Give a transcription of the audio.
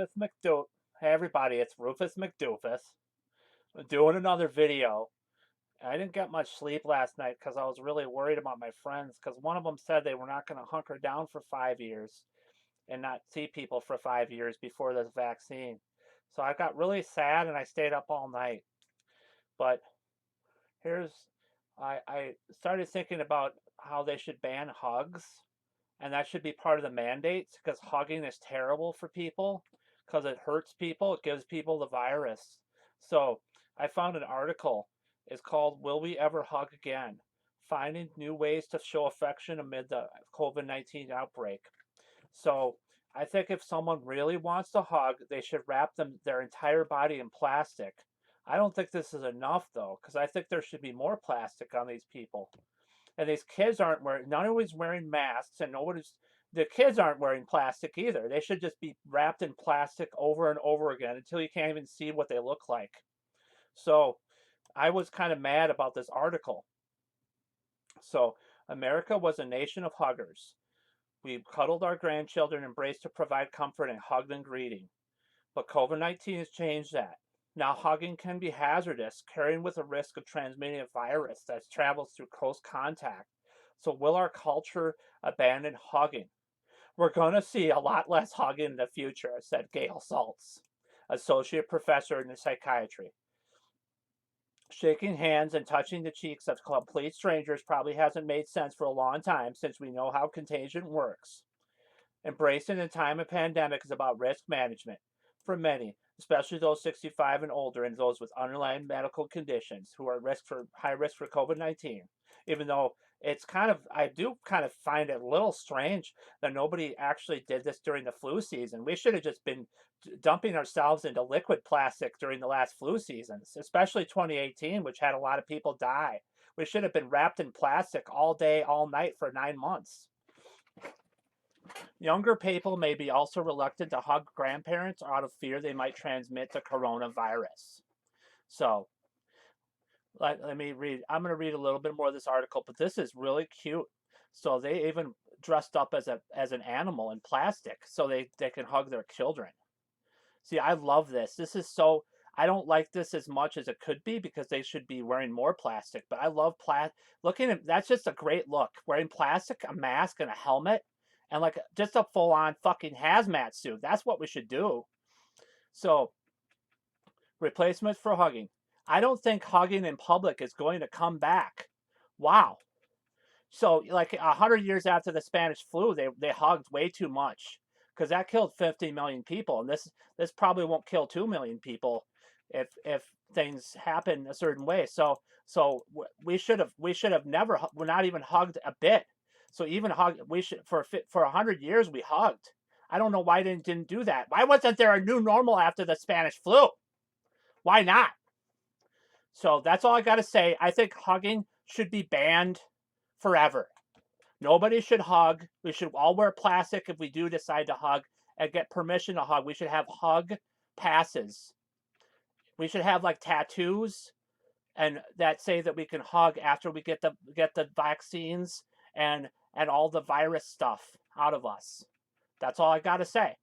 Rufus McDo. Hey everybody, it's Rufus McDoofus. I'm doing another video. I didn't get much sleep last night because I was really worried about my friends because one of them said they were not going to hunker down for 5 years and not see people for 5 years before this vaccine. So I got really sad and I stayed up all night. But here's, I started thinking about how they should ban hugs, and that should be part of the mandates because hugging is terrible for people because it hurts people. It gives people the virus. So I found an article. It's called "Will We Ever Hug Again? Finding New Ways to Show Affection Amid the COVID-19 Outbreak." So I think if someone really wants to hug, they should wrap their entire body in plastic. I don't think this is enough though, because I think there should be more plastic on these people. And these kids aren't wearing, none of us wearing masks, and the kids aren't wearing plastic either. They should just be wrapped in plastic over and over again until you can't even see what they look like. So I was kind of mad about this article. So America was a nation of huggers. We cuddled our grandchildren, embraced to provide comfort, and hugged and greeting. But COVID-19 has changed that. Now hugging can be hazardous, carrying with a risk of transmitting a virus that travels through close contact. So will our culture abandon hugging? We're going to see a lot less hugging in the future, said Gail Saltz, associate professor in psychiatry. Shaking hands and touching the cheeks of complete strangers probably hasn't made sense for a long time since we know how contagion works. Embracing the time of pandemic is about risk management for many, especially those 65 and older and those with underlying medical conditions who are high risk for COVID-19. Even though I do kind of find it a little strange that nobody actually did this during the flu season. We should have just been dumping ourselves into liquid plastic during the last flu seasons, especially 2018, which had a lot of people die. We should have been wrapped in plastic all day, all night for 9 months. Younger people may be also reluctant to hug grandparents out of fear they might transmit the coronavirus. So let me read. I'm going to read a little bit more of this article, but this is really cute. So they even dressed up as an animal in plastic so they can hug their children. See, I love this. This is so, I don't like this as much as it could be because they should be wearing more plastic, but I love looking at, that's just a great look. Wearing plastic, a mask and a helmet and like just a full on fucking hazmat suit. That's what we should do. So, replacements for hugging. I don't think hugging in public is going to come back. Wow. So, like 100 years after the Spanish flu, they hugged way too much because that killed 50 million people, and this probably won't kill 2 million people if things happen a certain way. So we should have never, we're not even hugged a bit. So even hug, we should for 100 years we hugged. I don't know why they didn't do that. Why wasn't there a new normal after the Spanish flu? Why not? So that's all I got to say. I think hugging should be banned forever. Nobody should hug. We should all wear plastic if we do decide to hug and get permission to hug. We should have hug passes. We should have like tattoos and that say that we can hug after we get the vaccines and all the virus stuff out of us. That's all I got to say.